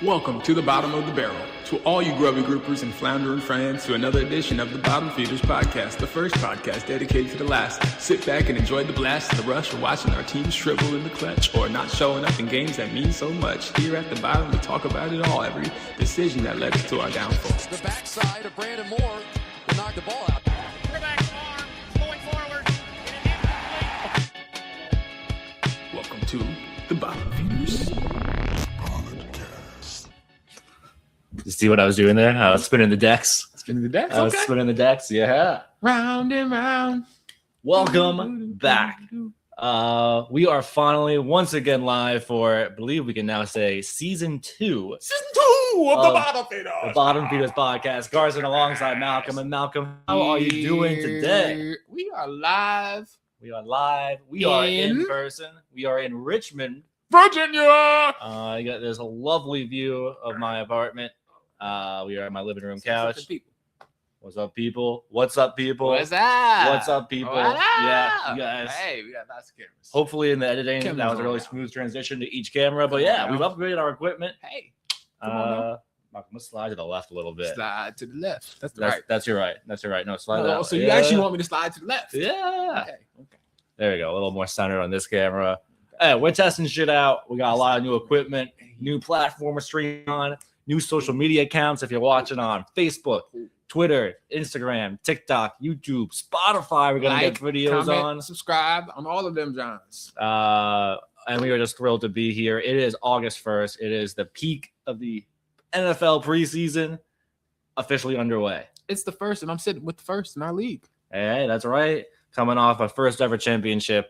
Welcome to the bottom of the barrel. To all you grubby groupers and floundering friends, to another edition of the Bottom Feeders podcast, the first podcast dedicated to the last. Sit back and enjoy the blast of the rush of watching our team shrivel in the clutch or not showing up in games that mean so much. Here at the bottom, we talk about it all, every decision that led us to our downfall. The backside of Brandon Moore will knock the ball out. Quarterback's arm going forward. Welcome to the Bottom Feeders. You see what I was doing there? I was spinning the decks. Spinning the decks? I was spinning the decks. Yeah. Round and round. Welcome back. We are finally once again live for, I believe we can now say, season 2. Season 2 of the Bottom Feeders. The Bottom Feeders podcast. Garson alongside Malcolm. And Malcolm, how are you doing today? We are live. We are live. We are in person. We are in Richmond, Virginia. There's a lovely view of my apartment. We are at my living room couch. What's up, people? What's up, people? What's up? What's up, people? What up? Yeah, you guys. Hey, we got lots of cameras. Hopefully, in the editing, Cameras that was a really on now. smooth transition to each camera. But yeah, we've upgraded our equipment. Hey, come on I'm gonna slide to the left a little bit. slide to the left. That's the That's, right. that's your right. That's your right. No, slide Oh, that. so you Yeah. actually want me to slide to the left? Yeah. Okay. There we go. A little more centered on this camera. Hey, we're testing shit out. We got a lot of new equipment, new platform we're streaming on, new social media accounts. If you're watching on Facebook, Twitter, Instagram, TikTok, YouTube, Spotify, we're gonna get videos comment, subscribe on all of them, Johns. on. And we are just thrilled to be here. It is August 1st. It is the peak of the NFL preseason officially underway. It's the first, and I'm sitting with the first in our league. Hey, that's right. Coming off a first ever championship.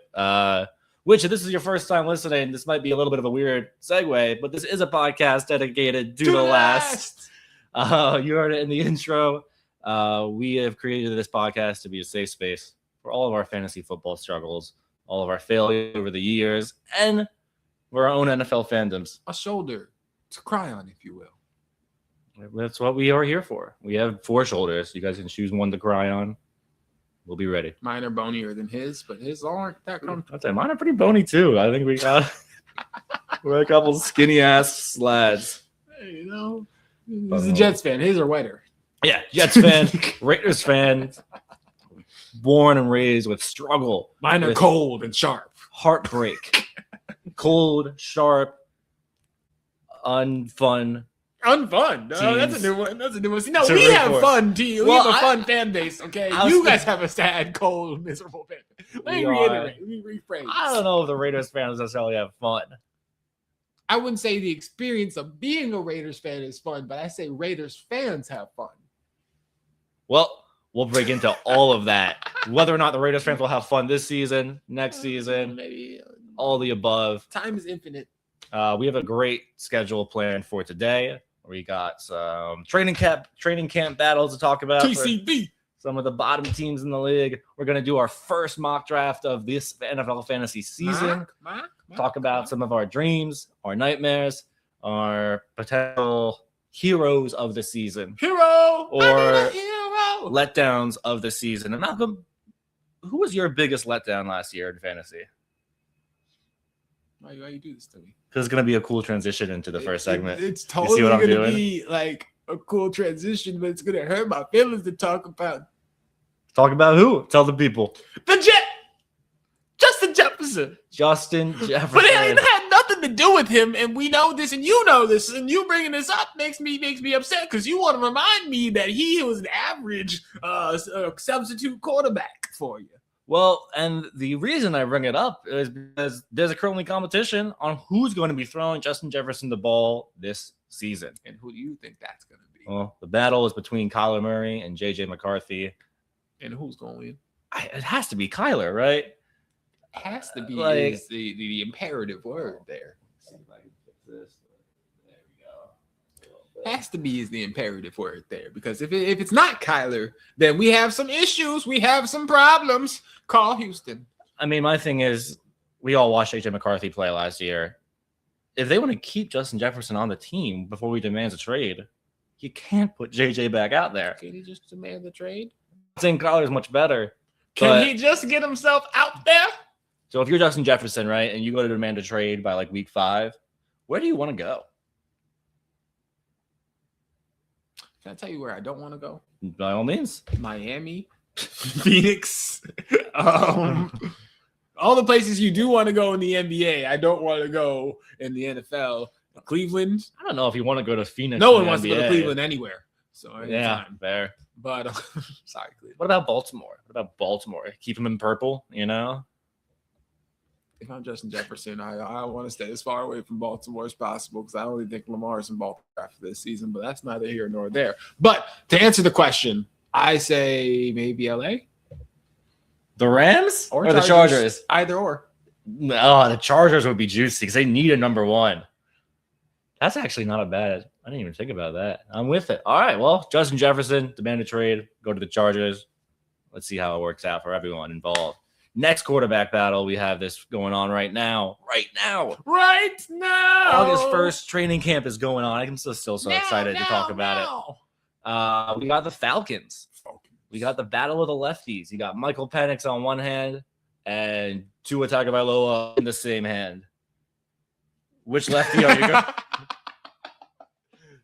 Which, if this is your first time listening, this might be a little bit of a weird segue, but this is a podcast dedicated to the last. You heard it in the intro. We have created this podcast to be a safe space for all of our fantasy football struggles, all of our failures over the years, and for our own NFL fandoms. A shoulder to cry on, if you will. That's what we are here for. We have 4 shoulders. You guys can choose one to cry on. We'll be ready. Mine are bonier than his, but his aren't that comfortable. I'd say mine are pretty bony too. I think we're a couple skinny ass lads. Hey, you know, he's a Jets fan. His are wetter. Yeah, Jets fan, Raiders fan, born and raised with struggle. Mine are with cold and sharp. heartbreak, cold, sharp, unfun. Unfun. No, that's Teams a new one. That's a new one. See, no, to we root have for. fun, T. We Well, have a fun fan base, okay? I was You guys thinking- have a sad, cold, miserable fan base. Let me We reiterate. Let me rephrase. I don't know if the Raiders fans necessarily have fun. I wouldn't say the experience of being a Raiders fan is fun, but I say Raiders fans have fun. Well, we'll break into all of that. Whether or not the Raiders fans will have fun this season, next season, Maybe all the above. time is infinite. We have a great schedule planned for today. We got some training camp battles to talk about. for TCB. some of the bottom teams in the league. We're going to do our first mock draft of this NFL fantasy season. Talk about some of our dreams, our nightmares, our potential heroes of the season, Hero. Or- I need a hero. letdowns of the season. And Malcolm, who was your biggest letdown last year in fantasy? Why you do this to me? Because it's going to be a cool transition into the first segment. It's see totally what I'm gonna doing? be like a cool transition, but it's gonna hurt my feelings to talk about Talk about who? Tell the people. the Jet, Justin Jefferson. Justin Jefferson. But it ain't had nothing to do with him, and we know this, and you know this, and you bringing this up makes me upset because you want to remind me that he was an average substitute quarterback for you. Well, and the reason I bring it up is because there's a currently competition on who's going to be throwing Justin Jefferson the ball this season. And who do you think that's gonna be? Well, the battle is between Kyler Murray and JJ McCarthy. And who's gonna win? It has to be Kyler, right? Has to be Like- is the imperative word there. See if I can fix this. There we go. Has to be is the imperative word there, because if it's not Kyler, then we have some issues, we have some problems. Call Houston. I mean, my thing is, we all watched JJ McCarthy play last year. If they want to keep Justin Jefferson on the team before we demand a trade, you can't put JJ back out there. Can he just demand the trade? I think Kyler's much better. Can but- he just get himself out there? So if you're Justin Jefferson, right, and you go to demand a trade by like week 5, where do you want to go? Can I tell you where I don't want to go? By all means. Miami, Phoenix, all the places you do want to go in the NBA. I don't want to go in the NFL. Cleveland. I don't know if you want to go to Phoenix. No in one the wants to go to NBA. Cleveland anywhere. So Yeah, anytime. fair. But sorry, Cleveland. What about Baltimore? Keep them in purple, you know? If I'm Justin Jefferson, I want to stay as far away from Baltimore as possible because I only think Lamar is in Baltimore after this season, but that's neither here nor there. But to answer the question, I say maybe LA The Rams or the Chargers? Either or. Oh, the Chargers would be juicy because they need a number one. That's actually not a bad. I didn't even think about that. I'm with it. All right. Well, Justin Jefferson, demand a trade, go to the Chargers. Let's see how it works out for everyone involved. Next quarterback battle, we have this going on right now. Right now. August 1st, training camp is going on. I'm still so excited to talk about it. We got the Falcons. We got the battle of the lefties. You got Michael Penix on one hand and Tua Tagovailoa in the same hand. Which lefty are you going?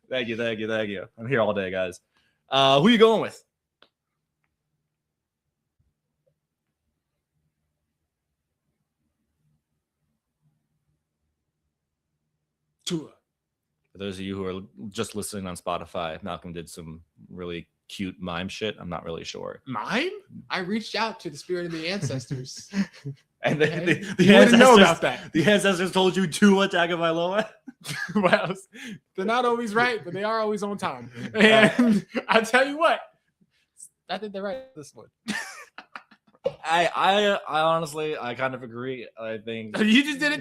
Thank you. I'm here all day, guys. Who are you going with? Tua. For those of you who are just listening on Spotify, Malcolm did some really cute mime shit. I'm not really sure. Mine? I reached out to the spirit of the ancestors. And Okay. the You wouldn't know ancestors- about that. The ancestors told you Tua Tagovailoa. Well, they're not always right, but they are always on time. And I tell you what, I think they're right this one. I honestly, I kind of agree. I think You just did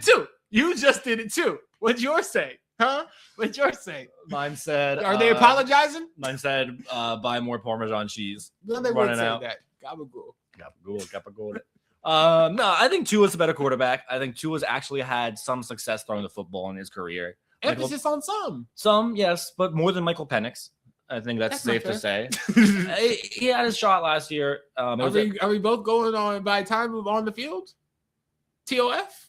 it too. What'd yours say? Huh? What'd yours say? mine said. Are they apologizing? Mine said, buy more Parmesan cheese. No, they would running say out. that. Gabagool. Gabagool. No, I think Tua's a better quarterback. I think Tua's actually had some success throwing the football in his career. Emphasis on some. Some, yes, but more than Michael Penix. I think that's That's safe not to say. He had his shot last year. Are we both going on by time on the field? TOF?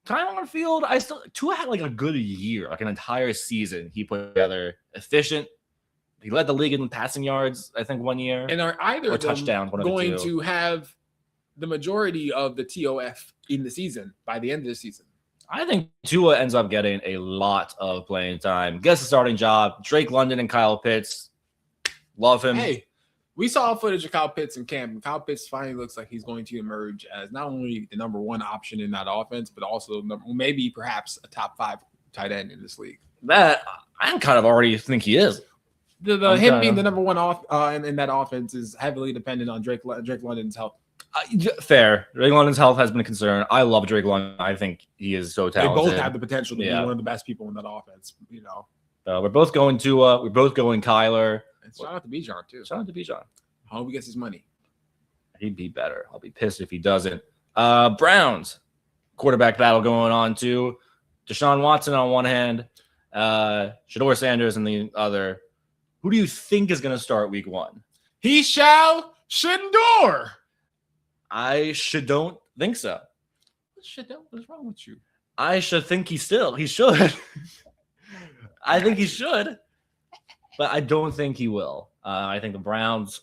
Kind of on field. Tua had like a good year, like an entire season. He put together efficient. He led the league in passing yards, I think, 1 year. And are either Or of them touchdowns, one of the going two. to have the majority of the TOF in the season by the end of the season? I think Tua ends up getting a lot of playing time. Gets the starting job. Drake London and Kyle Pitts. Love him. Hey, we saw footage of Kyle Pitts in camp, and Kyle Pitts finally looks like he's going to emerge as not only the number one option in that offense, but also maybe perhaps a top 5 tight end in this league. That I kind of already think he is. Him being the number one in that offense is heavily dependent on Drake London's health. Fair. Drake London's health has been a concern. I love Drake London. I think he is so They talented. both have the potential to be Yeah. one of the best people in that offense. We're both going Tua. We're both going Kyler. And shout out to Bijan too. Shout out to Bijan. I hope he gets his money. He'd be better. I'll be pissed if he doesn't. Browns quarterback battle going on too. Deshaun Watson on one hand, Shedeur Sanders on the other. Who do you think is going to start week 1? He shall Shedeur. I don't think so. What's wrong with you? I should think he should. I think he should, but I don't think he will. I think the Browns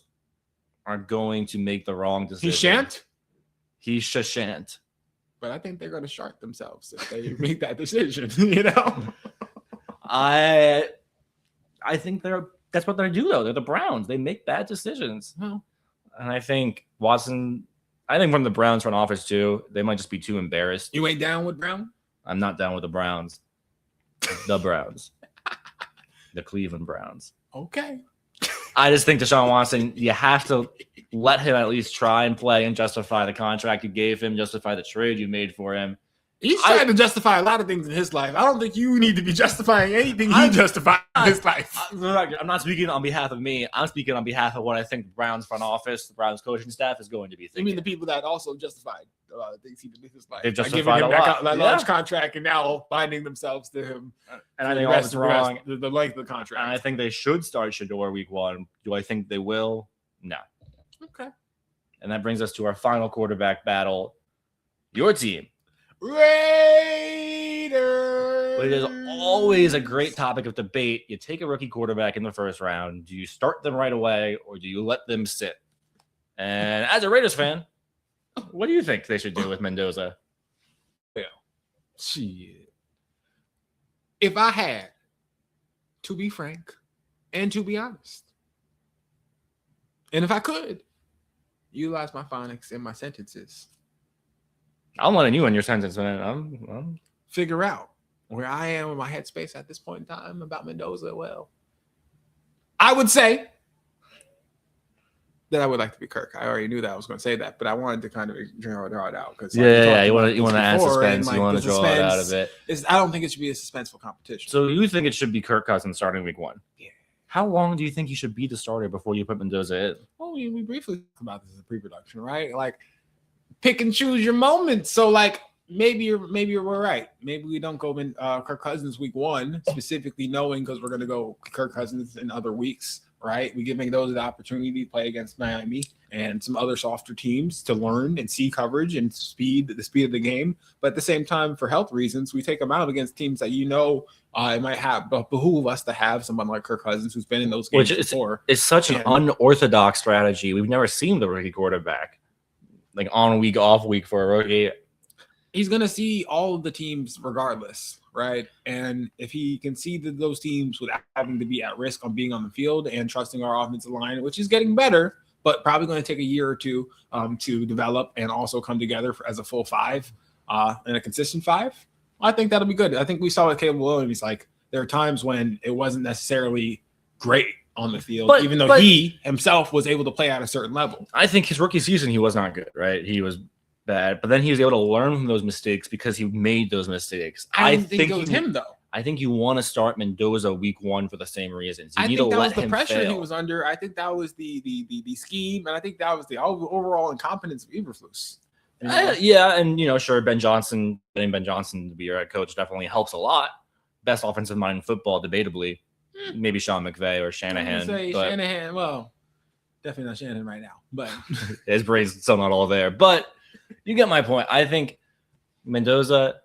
are going to make the wrong decision. He shan't. He shan't. But I think they're going to shark themselves if they make that decision. I think that's what they do though. They're the Browns. They make bad decisions. Well, And I think Watson, from the Browns front office too, they might just be too embarrassed. you ain't down with Brown? I'm not down with the Browns. The Browns. The Cleveland Browns. Okay. I just think Deshaun Watson, you have to let him at least try and play and justify the contract you gave him, justify the trade you made for him. He's trying to justify a lot of things in his life. I don't think you need to be justifying anything he justified in his life. I'm not speaking on behalf of me. I'm speaking on behalf of what I think the Browns front office, the Browns coaching staff is going to be I thinking. mean, the people that also justified a lot of things he did in his life. They've By justified giving him a lot. that Yeah. large contract and now binding themselves to him. And I think all it's wrong. The length of the contract. And I think they should start Shedeur week 1. Do I think they will? No. Okay. And that brings us to our final quarterback battle. Your team. Raiders. But it is always a great topic of debate. You take a rookie quarterback in the first round. Do you start them right away or do you let them sit? And as a Raiders fan, what do you think they should do with Mendoza? Shit. If I had to be frank and to be honest, and if I could utilize my phonics in my sentences, I'm letting you in your sentence, man. I'm figure out where I am in my headspace at this point in time about Mendoza. Well, I would say that I would like to be Kirk. I already knew that I was going to say that, but I wanted to kind of draw it out because You want to add suspense. You want to draw it out of it. I don't think it should be a suspenseful competition. So you think it should be Kirk Cousins starting week 1? Yeah. How long do you think he should be the starter before you put Mendoza in? Well, we briefly talked about this in pre-production, right? Like, pick and choose your moments. So, like, maybe we're right. Maybe we don't go in Kirk Cousins week 1, specifically knowing because we're going to go Kirk Cousins in other weeks. Right, we give Mendoza the opportunity to play against Miami and some other softer teams to learn and see coverage and the speed of the game. But at the same time, for health reasons, we take them out against teams that it might behoove us to have someone like Kirk Cousins who's been in those games before. It's such an unorthodox strategy. We've never seen the rookie quarterback like on week off week for a rookie. He's going to see all of the teams regardless, right? And if he can see those teams without having to be at risk on being on the field and trusting our offensive line, which is getting better, but probably going to take a year or two to develop and also come together as a full 5 and a consistent 5, I think that'll be good. I think we saw with Caleb Williams, like there are times when it wasn't necessarily great on the field, even though he himself was able to play at a certain level. I think his rookie season, he was not good, right? He was bad, but then he was able to learn from those mistakes because he made those mistakes. I think it was him, though. I think you want to start Mendoza week 1 for the same reasons. You I need think to that let was the pressure fail. he was under. I think that was the scheme, and I think that was the overall incompetence of Eberflus. Yeah, and sure, Ben Johnson to be your head coach definitely helps a lot. Best offensive mind in football, debatably. Maybe Sean McVay or Shanahan. Shanahan, well, definitely not Shanahan right now, but his brain's still not all there. But you get my point. I think Mendoza,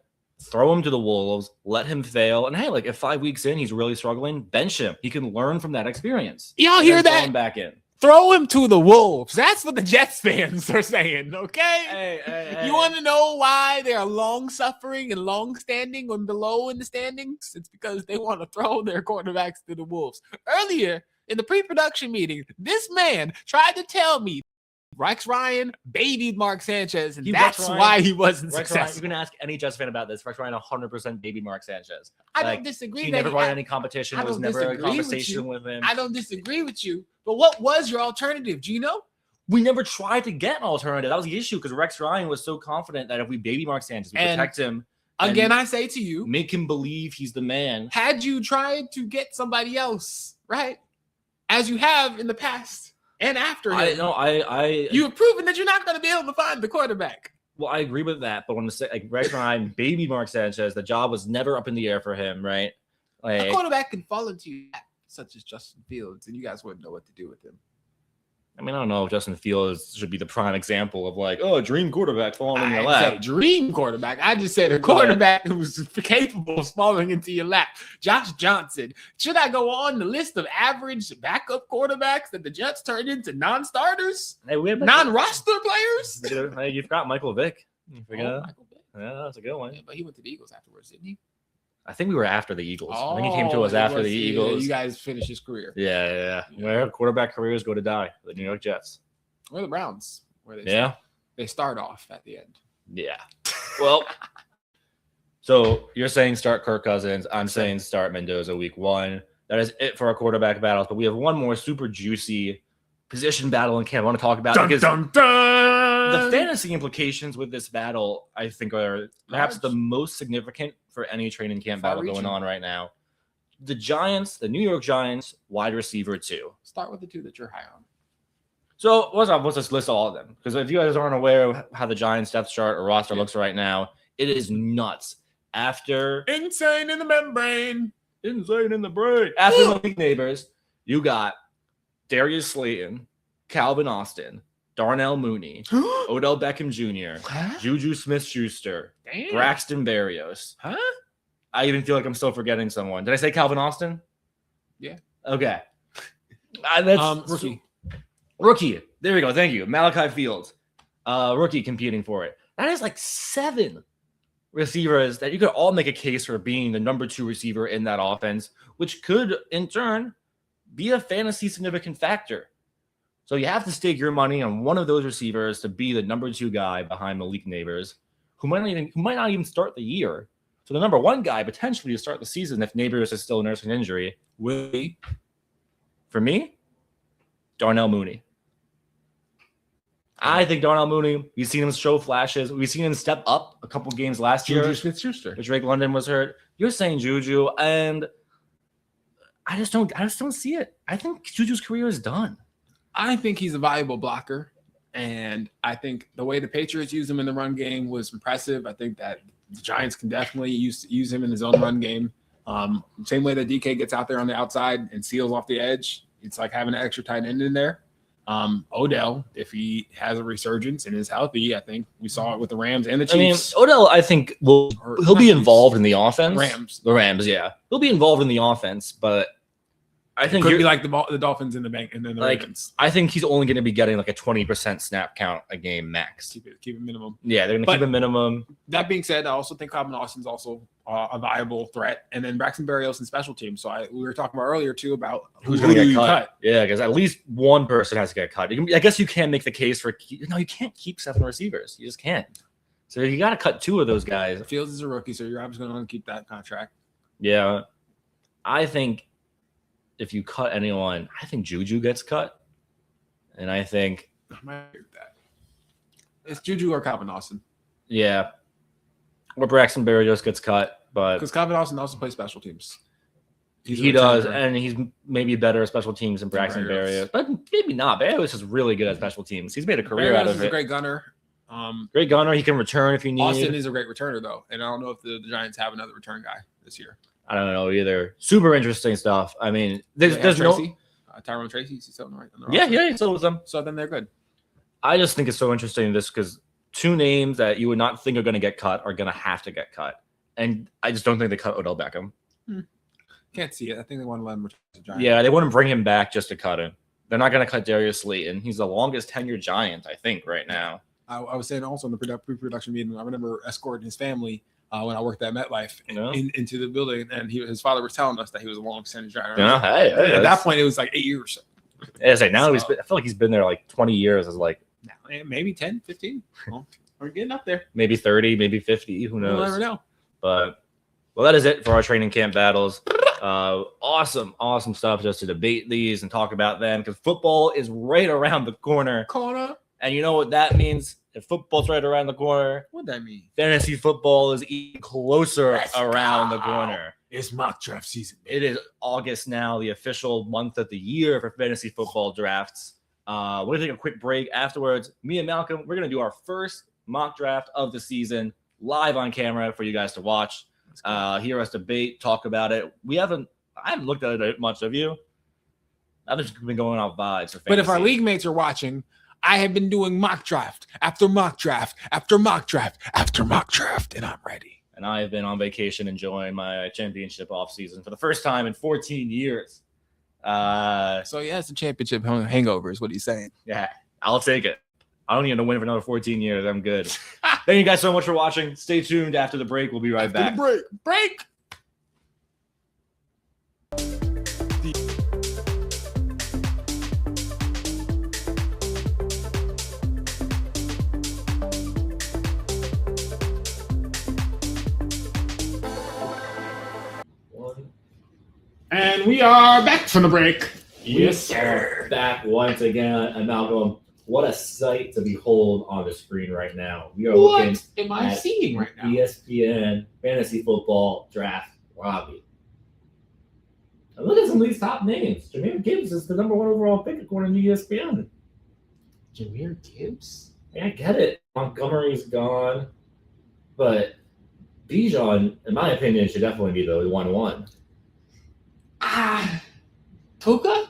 throw him to the Wolves, let him fail. And hey, like if 5 weeks in he's really struggling, bench him. He can learn from that experience. Y'all hear that? Throw him back in. Throw him to the Wolves. That's what the Jets fans are saying, okay? Hey. You want to know why they are long-suffering and long-standing and below in the standings? It's because they want to throw their quarterbacks to the Wolves. Earlier in the pre-production meeting, this man tried to tell me Rex Ryan babied Mark Sanchez, and that's why he wasn't successful. You can ask any Jets fan about this. Rex Ryan 100% babied Mark Sanchez. I don't disagree. He never won any competition. There was never a conversation with him. I don't disagree with you. But what was your alternative? Do you know? We never tried to get an alternative. That was the issue because Rex Ryan was so confident that if we baby Mark Sanchez, we protect him. Again, I say to you, make him believe he's the man. Had you tried to get somebody else, right, as you have in the past, and after him, you have proven that you're not going to be able to find the quarterback. Well, I agree with that, but when Rex Ryan baby Mark Sanchez, the job was never up in the air for him, right? A quarterback can fall into your lap, such as Justin Fields, and you guys wouldn't know what to do with him. I mean, I don't know if Justin Fields should be the prime example of a dream quarterback falling in your lap. Dream quarterback. I just said a quarterback who's capable of falling into your lap. Josh Johnson. Should I go on the list of average backup quarterbacks that the Jets turned into non-starters? Non-roster players? Hey, you've got Michael Vick. Michael Vick. Yeah, that's a good one. Yeah, but he went to the Eagles afterwards, didn't he? I think we were after the Eagles. I think he came to us after the Eagles. Yeah, you guys finished his career. Yeah. Where quarterback careers go to die. The New York Jets. Or the Browns. Where they start off at the end. Yeah. Well, so you're saying start Kirk Cousins. I'm saying start Mendoza week 1. That is it for our quarterback battles. But we have one more super juicy position battle in camp I want to talk about. Dun, dun, dun! The fantasy implications with this battle, I think, are perhaps the most significant for any training camp battle going on right now. The Giants, the New York Giants, wide receiver 2. Start with the 2 that you're high on. So let's just list all of them. Because if you guys aren't aware of how the Giants depth chart or roster looks right now, it is nuts. After insane in the membrane. Insane in the brain. After the Malik Neighbors, you got Darius Slayton, Calvin Austin, Darnell Mooney, Odell Beckham Jr., Juju Smith-Schuster, Braxton Berrios, I even feel like I'm still forgetting someone. Did I say Calvin Austin? Yeah. Okay. That's Rookie. There we go. Thank you. Malachi Fields. Rookie competing for it. That is like 7 receivers that you could all make a case for being the number 2 receiver in that offense, which could in turn be a fantasy significant factor. So you have to stake your money on one of those receivers to be the number 2 guy behind Malik Neighbors, who might not even start the year. So the number 1 guy potentially to start the season if Neighbors is still nursing injury will be, for me, Darnell Mooney. I think Darnell Mooney, we've seen him show flashes. We've seen him step up a couple games last year. Juju Smith-Schuster. Which Drake London was hurt. You're saying Juju, and I just don't see it. I think Juju's career is done. I think he's a valuable blocker, and I think the way the Patriots use him in the run game was impressive. I think that the Giants can definitely use him in his own run game. Same way that DK gets out there on the outside and seals off the edge. It's like having an extra tight end in there. Odell, if he has a resurgence and is healthy, I think we saw it with the Rams and the Chiefs. I mean, Odell, I think he'll be involved in the offense. The Rams, yeah, he'll be involved in the offense, but I think could be like the Dolphins in the bank and then the Ravens. I think he's only going to be getting like a 20% snap count a game max. Keep it minimum. Yeah, they're going to keep a minimum. That being said, I also think Calvin Austin's also a viable threat, and then Braxton Berrios in special teams. So we were talking about earlier too about who's going to get cut. Yeah, because at least one person has to get cut. I guess you can make the case for you can't keep 7 receivers. You just can't. So you got to cut 2 of those guys. Fields is a rookie, so you're obviously going to keep that contract. Yeah, I think if you cut anyone, I think Juju gets cut, and I think I might agree with that. It's Juju or Calvin Austin. Yeah, or Braxton Berrios gets cut, but because Calvin Austin also plays special teams. He does, and he's maybe better at special teams than Braxton Berrios, but maybe not. Berrios is really good at special teams. He's made a career out of it. He's a great gunner. Great gunner. He can return if you need. Austin is a great returner, though, and I don't know if the Giants have another return guy this year. I don't know either. Super interesting stuff. I mean, there's Tracy, Tyrone Tracy. He's still right. Yeah, he's still with them. So then they're good. I just think it's so interesting this because 2 names that you would not think are going to get cut are going to have to get cut, and I just don't think they cut Odell Beckham. Can't see it. I think they want to let him return to the Giants. Yeah, they wouldn't bring him back just to cut him. They're not going to cut Darius Slayton. He's the longest tenured Giant, I think, right now. I was saying also in the pre-production meeting, I remember escorting his family when I worked at MetLife into the building, and his father was telling us that he was a long tenured Giant. At that point, it was like 8 years. Now I feel like he's been there like 20 years. As like maybe 10, 15. Well, we're getting up there. Maybe 30, maybe 50. Who knows? We'll never know. But that is it for our training camp battles. Awesome stuff just to debate these and talk about them because football is right around the corner. And you know what that means? If football's right around the corner, what'd that mean? Fantasy football is even closer around the corner. It's mock draft season. It is August now, the official month of the year for fantasy football drafts. We're going to take a quick break. Afterwards, me and Malcolm, we're going to do our first mock draft of the season live on camera for you guys to watch. Hear us debate, talk about it. I haven't looked at it much, have you? I've just been going off vibes for fantasy. But if our league mates are watching, I have been doing mock draft after mock draft after mock draft after mock draft, and I'm ready. And I have been on vacation enjoying my championship offseason for the first time in 14 years. So yeah, it's a championship hangover is what he's saying. Yeah, I'll take it. I don't need to win for another 14 years. I'm good. Thank you guys so much for watching. Stay tuned after the break. We'll be right back. Break. And we are back from the break. Yes, sir. Back once again. And Malcolm, what a sight to behold on the screen right now. We are looking am I seeing right now? ESPN Fantasy Football Draft Lobby. And look at some of these top names. Jahmyr Gibbs is the number 1 overall pick according to ESPN. Jahmyr Gibbs? Yeah, I get it. Montgomery's gone. But Bijan, in my opinion, should definitely be the 1-1. Puka?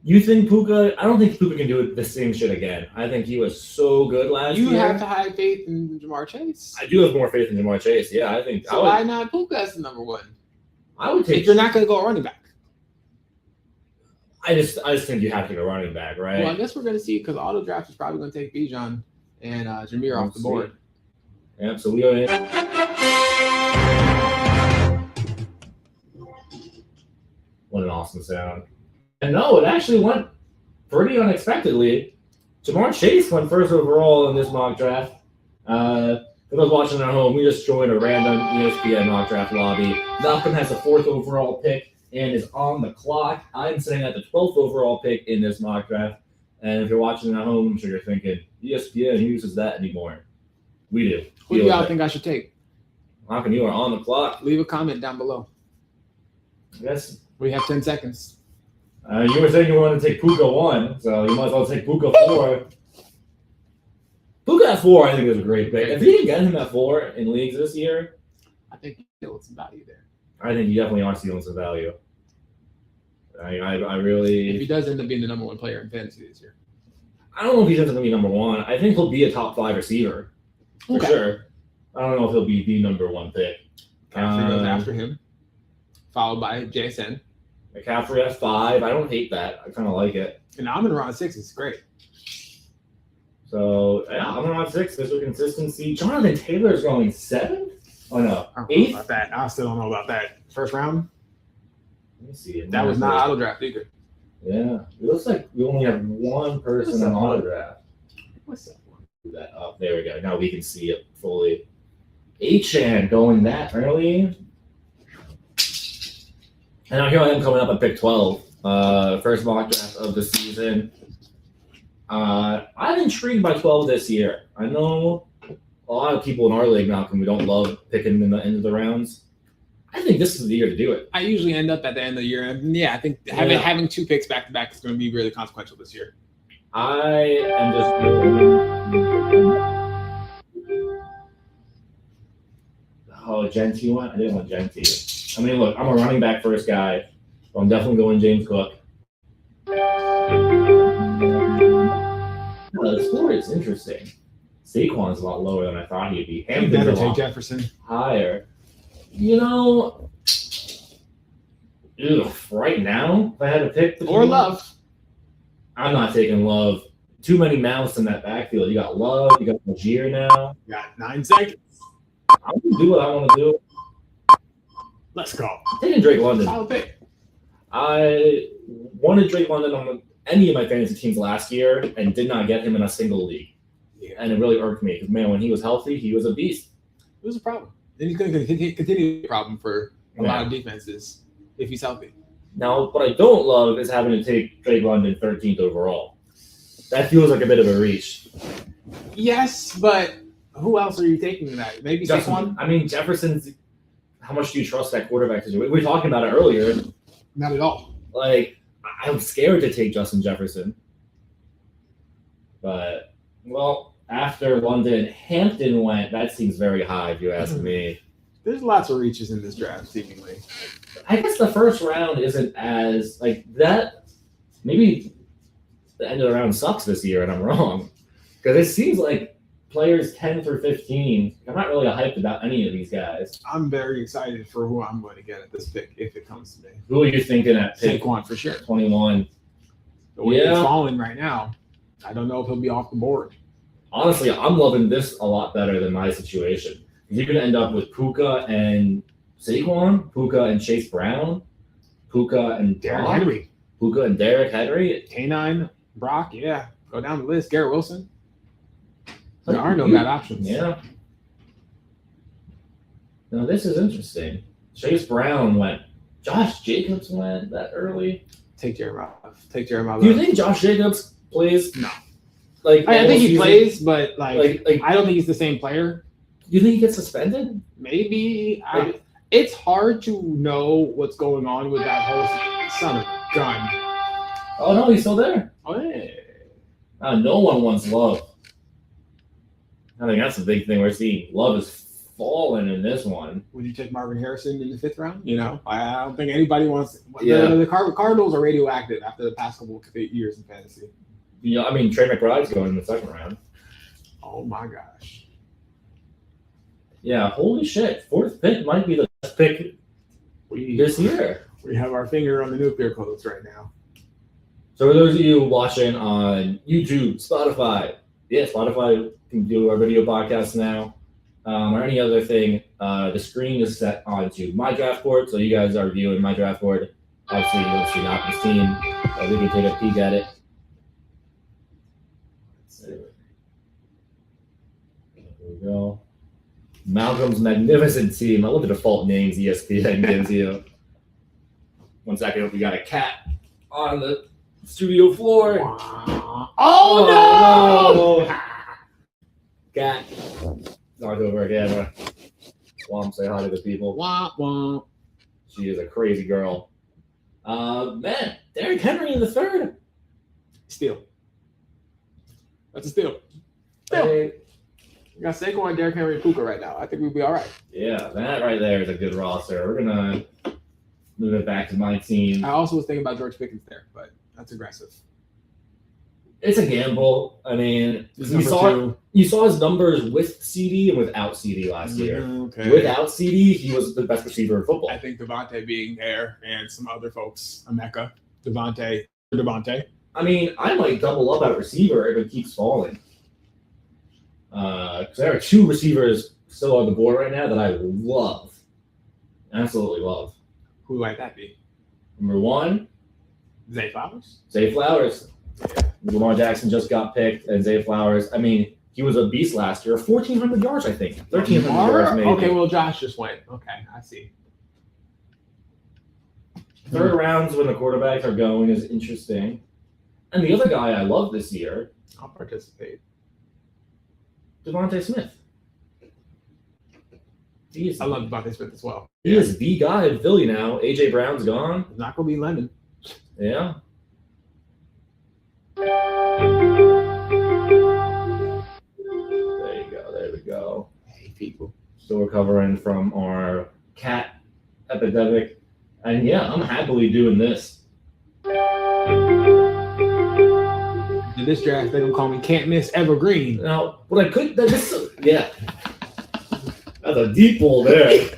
You think Puka? I don't think Puka can do the same shit again. I think he was so good last year. You have to have faith in Jamar Chase. I do have more faith in Jamar Chase. Yeah, I think. So why not Puka as the number one? I would take. If you're not going to go running back. I just think you have to go running back, right? Well, I guess we're going to see because auto draft is probably going to take Bijan and Jameer off the board. Yep. So we go in. What an awesome sound! And no, it actually went pretty unexpectedly. Jamar Chase went first overall in this mock draft. For those watching at home, we just joined a random ESPN mock draft lobby. Malcolm has the 4th overall pick and is on the clock. I'm sitting at the 12th overall pick in this mock draft. And if you're watching at home, I'm sure you're thinking, ESPN uses that anymore. We do. Who do y'all think I should take? Malcolm, you are on the clock. Leave a comment down below. Yes. We have 10 seconds. You were saying you wanted to take Puka 1, so you might as well take Puka 4. Puka at 4, I think, is a great pick. If you can get him at 4 in leagues this year, I think you still some value there. I think you definitely are stealing some value. I really. If he does end up being the number 1 player in fantasy this year, I don't know if he's going to be number 1. I think he'll be a top 5 receiver for sure. I don't know if he'll be the number 1 pick. McCaffrey goes after him, followed by JSN. McCaffrey at 5. I don't hate that. I kind of like it. And Amon-Ra 6 is great. So yeah, I'm on 6. There's a consistency. Jonathan Taylor's going 7. Oh no, I don't 8th. know about that. I still don't know about that. First round. Let me see. That was not auto draft either. Yeah, it looks like we only have one person on auto draft. What's that one? Do that up. There we go. Now we can see it fully. Achan going that early. And now here I am coming up at pick 12. First mock draft of the season. I'm intrigued by 12 this year. I know a lot of people in our league, Malcolm, we don't love picking in the end of the rounds. I think this is the year to do it. I usually end up at the end of the year. And yeah, I think having 2 picks back to back is going to be really consequential this year. I am just. Oh, Genty went? I didn't want Genty. I mean, look, I'm a running back first guy, so I'm definitely going James Cook. The score is interesting. Saquon's a lot lower than I thought he'd be. You better take Jefferson. Higher. You know, right now, if I had to pick Or Love. I'm not taking Love. Too many mouths in that backfield. You got Love, you got Magier now. You got 9 seconds. I'm going to do what I want to do. Let's go. I'm taking Drake London. Solid pick. I wanted Drake London on any of my fantasy teams last year and did not get him in a single league. Yeah. And it really irked me because, man, when he was healthy, he was a beast. It was a problem. And he's going to continue to be a problem for a lot of defenses if he's healthy. Now, what I don't love is having to take Drake London 13th overall. That feels like a bit of a reach. Yes, but who else are you taking tonight? Maybe Saquon? I mean, Jefferson's. How much do you trust that quarterback situation? We were talking about it earlier. Not at all. Like, I'm scared to take Justin Jefferson. But, well, after London, Hampton went. That seems very high, if you ask me. There's lots of reaches in this draft, seemingly. I guess the first round isn't as, like, that. Maybe the end of the round sucks this year, and I'm wrong. Because it seems like players 10 through 15, I'm not really hyped about any of these guys. I'm very excited for who I'm going to get at this pick if it comes to me. Who are you thinking at pick Saquon for sure. 21? The way it's falling right now, I don't know if he'll be off the board. Honestly, I'm loving this a lot better than my situation. You're going to end up with Puka and Saquon, Puka and Chase Brown, Puka and Derrick Brock, Henry. Puka and Derrick Henry. K9, Brock, yeah. Go down the list. Garrett Wilson. There are no bad options. Yeah. Now, this is interesting. Chase Brown went. Josh Jacobs went that early. Take Jeremiah. Take Jeremiah. Do you think Josh Jacobs plays? No. Like I think he season? plays, but Like, I don't think he's the same player. Do you think he gets suspended? Maybe. It's hard to know what's going on with that whole son of a gun. Oh, no, he's still there. Oh, yeah. No one wants Love. I think that's the big thing we're seeing. Love is falling in this one. Would you take Marvin Harrison in the 5th round? You know, I don't think anybody wants. Yeah. The Cardinals are radioactive after the past couple of years in fantasy. Yeah, I mean, Trey McBride's going in the 2nd round. Oh my gosh. Yeah, holy shit. 4th pick might be the best pick this year. We have our finger on the nuclear codes right now. So for those of you watching on YouTube, Spotify, Spotify can do our video podcast now, or any other thing. The screen is set onto my draft board, so you guys are viewing my draft board. Obviously, you don't see Malcolm's team, but we can take a peek at it. There we go. Malcolm's magnificent team. I love the default names ESPN gives you. 1 second, we got a cat on the studio floor. Oh no! Cat. Knocked over again. Swamp, say hi to the people. Wah, wah. She is a crazy girl. Man, Derrick Henry in the 3rd. Steal. That's a steal. Hey. We got Saquon and Derrick Henry and Puka right now. I think we'll be all right. Yeah, that right there is a good roster. We're gonna move it back to my team. I also was thinking about George Pickens there, but that's aggressive. It's a gamble. I mean, He's you number saw 2. you saw his numbers with CD and without CD last year. Okay. Without CD, he was the best receiver in football. I think Devontae being there and some other folks, Emeka, Devontae. I mean, I might double up at receiver if it keeps falling. Because there are 2 receivers still on the board right now that I love. Absolutely love. Who might that be? Number 1, Zay Flowers? Zay Flowers. Yeah. Lamar Jackson just got picked, and Zay Flowers, I mean, he was a beast last year. 1,400 yards, I think. 1,300 yards, maybe. Okay, well, Josh just went. Okay, I see. 3rd rounds when the quarterbacks are going is interesting. And the other guy I love this year, I'll participate. Devontae Smith. I love Devontae Smith as well. He is the guy in Philly now. A.J. Brown's gone. It's not going to be Lemon. Yeah. There we go. Hey, people. Still recovering from our cat epidemic. And yeah, I'm happily doing this. In this draft, they're going to call me Can't Miss Evergreen. Now, what I could, yeah. That's a deep pull there.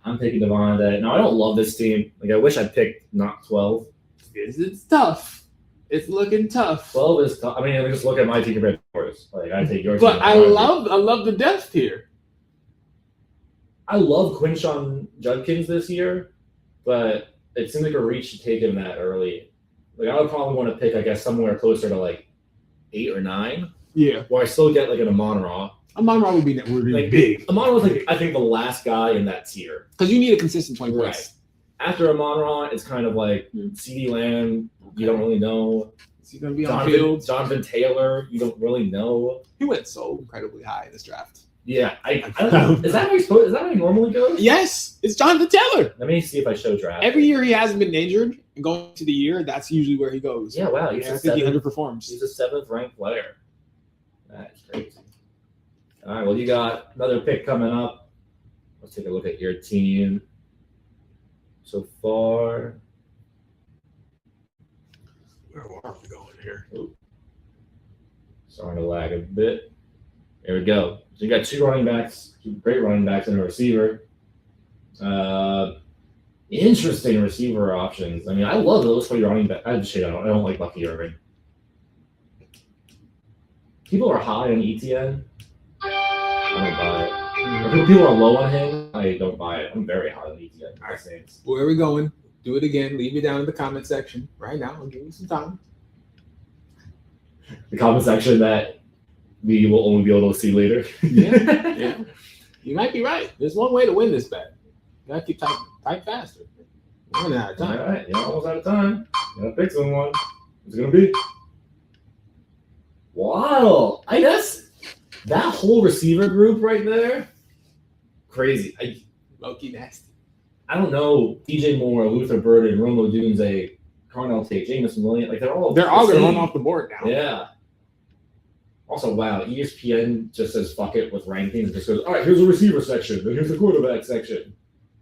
I'm taking Devontae. Now, I don't love this team. Like, I wish I picked not 12. It's tough. It's looking tough. 12 is tough. I mean, just look at my team compared to yours. Like, I take yours. But I love the depth here. I love Quinshon Judkins this year, but it seems like a reach to take him that early. Like, I would probably want to pick, I guess, somewhere closer to like 8 or 9, Yeah. where I still get like an Amon-Ra. Amon-Ra would be Like, big. Amon-Ra was like, I think, the last guy in that tier. Because you need a consistent 20 points. Right. After Amon-Ra, it's kind of like CeeDee Lamb. You don't really know. Is he going to be on field? Jonathan Taylor. You don't really know. He went so incredibly high in this draft. Yeah, I don't know. Is that how he normally goes? Yes, it's Jonathan Taylor. Let me see if I show draft. Every year he hasn't been injured, and going into the year, that's usually where he goes. Yeah, wow. I think he underperforms. He's a 7th ranked player. That is crazy. All right, well, you got another pick coming up. Let's take a look at your team so far. Where are we going here? Ooh. Starting to lag a bit. There we go. So you got 2 running backs, 2 great running backs, and a receiver. Interesting receiver options. I mean, I love those for your running back. I don't like Bucky Irving. People are high on ETN. I don't buy it. If people are low on him, I don't buy it. I'm very high on ETN. All right. Where are we going? Do it again. Leave it down in the comment section right now. I'll give you some time. The comment section that we will only be able to see later. Yeah. You might be right. There's one way to win this bet. You gotta keep type faster. We're running out of time. All right, you're almost out of time. You gotta pick someone. Who's it gonna be? Wow. I guess that whole receiver group right there, crazy. Low-key nasty. I don't know. DJ Moore, Luther Burden, Romo Dunze, Carnell Tate, Jameson Williams. Like they're all gonna run off the board now. Yeah. Also, wow, ESPN just says fuck it with rankings. It just goes, all right, here's the receiver section, then here's the quarterback section,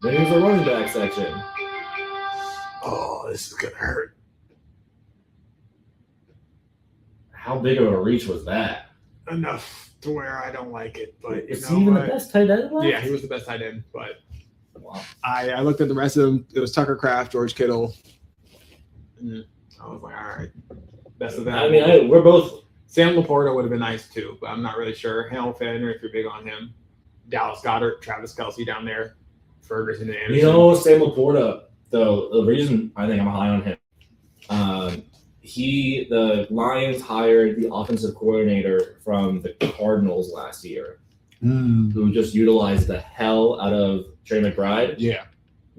then here's the running back section. Oh, this is gonna hurt. How big of a reach was that? Enough to where I don't like it, but Is he even the best tight end left? Yeah, he was the best tight end, but Wow. I looked at the rest of them. It was Tucker Kraft, George Kittle. And I was like, all right, best of them. I mean, we're both. Sam Laporta would have been nice too, but I'm not really sure. Hamel Fenner, if you're big on him. Dallas Goedert, Travis Kelce down there, Ferguson and Anderson. You know, Sam Laporta, though, the reason I think I'm high on him, the Lions hired the offensive coordinator from the Cardinals last year, who just utilized the hell out of Trey McBride. Yeah.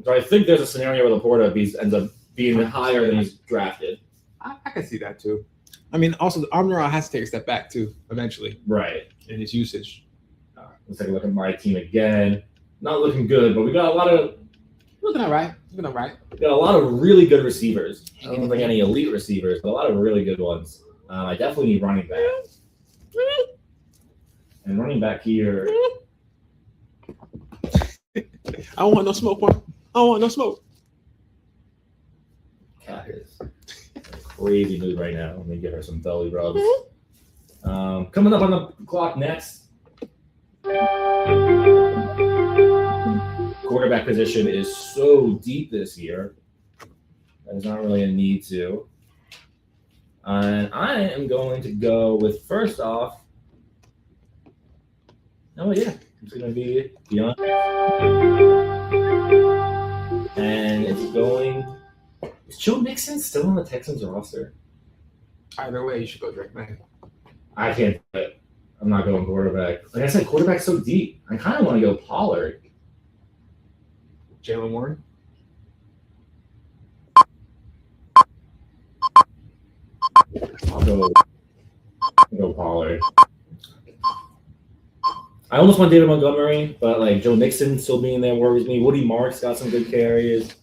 So I think there's a scenario where Laporta ends up being higher than he's drafted. I can see that too. I mean, also, Amon-Ra has to take a step back too, eventually, Right. in his usage. Let's take a look at my team again. Not looking good, but we got a lot of Looking all right. Looking all right. We got a lot of really good receivers. I don't think any elite receivers, but a lot of really good ones. I definitely need running back. And running back here. I don't want no smoke, boy. I don't want no smoke. Cat is in a crazy mood right now. Let me give her some belly rubs. Coming up on the clock next. Quarterback position is so deep this year. There's not really a need to. And I am going to go with first off. Oh yeah, it's going to be Deion. And it's going. Is Joe Mixon still on the Texans roster? Either way, you should go Drake May. I can't do it. I'm not going quarterback. Like I said, quarterback's so deep. I kind of want to go Pollard. Jalen Warren. I'll go Pollard. I almost want David Montgomery, but like Joe Mixon still being there worries me. Woody Marks got some good carries.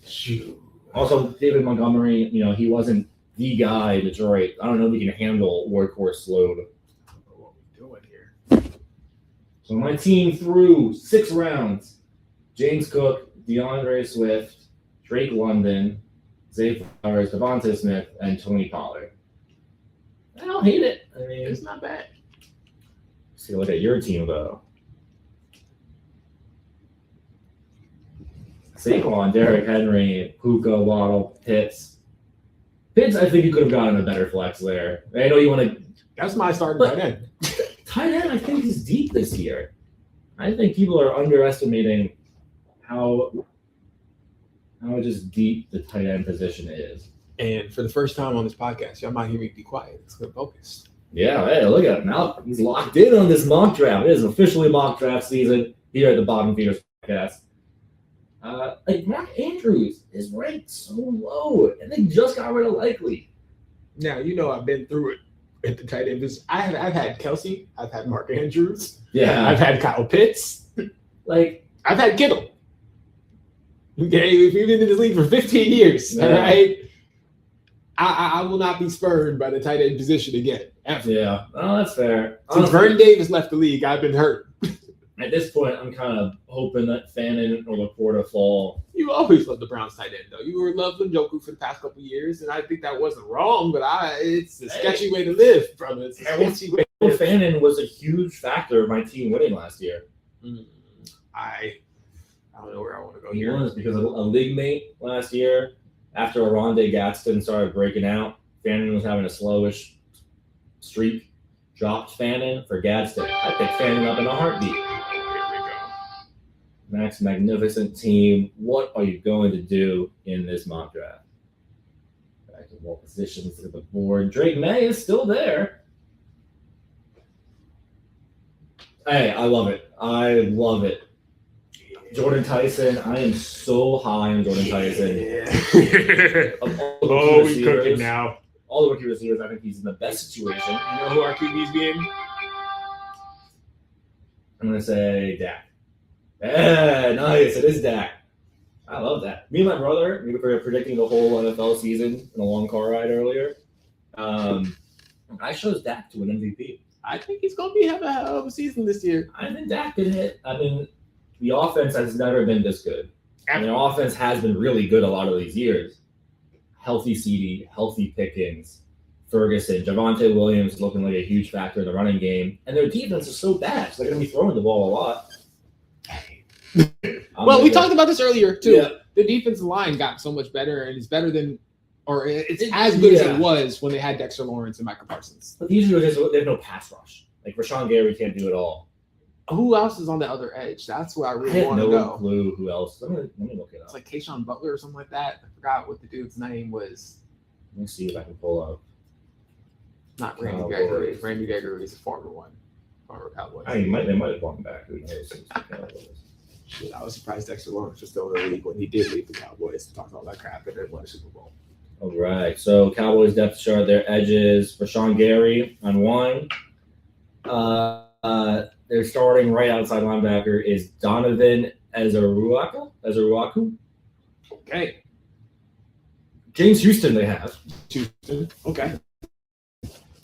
Shoot. Also, David Montgomery, he wasn't the guy in Detroit. I don't know if he can handle workhorse load. What we doing here? So my team through 6 rounds. James Cook, DeAndre Swift, Drake London, Zay Flowers, Devontae Smith, and Tony Pollard. I don't hate it. I mean, It's not bad. see, look at your team, though. Saquon, Derrick Henry, Puka, Waddle, Pitts. Pitts, I think you could have gotten a better flex there. I know you want to. That's my starting But- tight end. Tight end, I think, is deep this year. I think people are underestimating how just deep the tight end position is. And for the first time on this podcast, y'all might hear me be quiet. Let's go focus. Yeah, hey, look at him. Now he's locked in on this mock draft. It is officially mock draft season here at the Bottom Feeders podcast. Mark Andrews is ranked so low, and they just got rid of Likely. Now, I've been through it at the tight end. I've had Kelsey. I've had Mark Andrews. Yeah, I've had Kyle Pitts. like I've had Kittle. Okay, we've been in this league for 15 years. Yeah. All right. I will not be spurned by the tight end position again. Ever. yeah, oh, that's fair. Since Honestly, Vernon Davis left the league, I've been hurt. at this point, I'm kind of hoping that Fannin or Laporta fall. You always loved the Browns tight end, though. You were loved Njoku for the past couple of years, and I think that wasn't wrong, but it's a sketchy way to live, brother. It's a sketchy way to live. Fannin was a huge factor of my team winning last year. I don't know where I want to go He here. was because a league mate last year, after Aronde Gadsden started breaking out, Fannin was having a slowish streak. Dropped Fannin for Gadsden. I picked Fannin up in a heartbeat. Here we go. Max, magnificent team. What are you going to do in this mock draft? Back to more positions to the board. Drake May is still there. Hey, I love it. I love it. Jordan Tyson. I am so high on Jordan Tyson. Yeah. Of all the Oh, we receivers, cooking now. all the rookie receivers, I think he's in the best situation. You know who our QB's being? I'm going to say Dak. Yeah, nice. It is Dak. I love that. Me and my brother, we were predicting the whole NFL season in a long car ride earlier. I chose Dak to win MVP. I think he's going to have a hell of a season this year. I think Dak could hit. I mean, the offense has never been this good. And their offense has been really good a lot of these years. Healthy CD, healthy Pickens, Ferguson, Javonte Williams looking like a huge factor in the running game. And their defense is so bad, so they're going to be throwing the ball a lot. Well, we talked about this earlier, too. Yeah. The defensive line got so much better, and it's better than, or it's as good as it was when they had Dexter Lawrence and Michael Parsons. But usually they have no pass rush. Like Rashawn Gary can't do it all. Who else is on the other edge? That's where I I really have want to no go. clue who else. Let me look it It's up. like Keyshawn Butler or something like that. I forgot what the dude's name was. Let me see if I can pull up. Not Randy Cowboys. Gregory. Randy Gregory is a former one. Former Cowboys. They might have gone back. Who knows? Shit, I was surprised Dexter Lawrence was still in the league when he did leave the Cowboys to talk all that crap and then won a Super Bowl. All right. So Cowboys depth chart, their edges. Rashawn Gary on one. Their starting right outside linebacker is Donovan Ezeruaku. Okay. James Houston they have. Houston. Okay.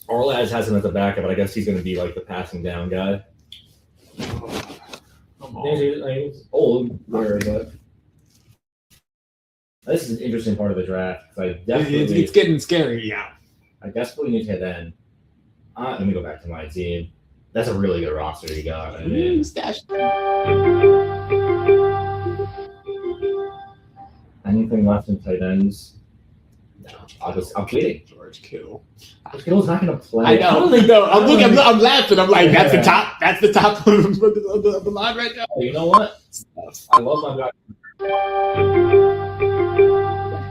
Orlaz has him at the backup, but I guess he's going to be like the passing down guy. Come on. He's old, but this is an interesting part of the draft because I definitely It's getting scary. Yeah. I desperately need to then. Let me go back to my team. That's a really good roster you got. I mean, Stash. anything left in tight ends? No, I'm kidding. George Kittle. George Kittle's not going to play. I know. No, I'm looking. I'm laughing. I'm like, that's the top. That's the top of the line right now. You know what? I love my guy.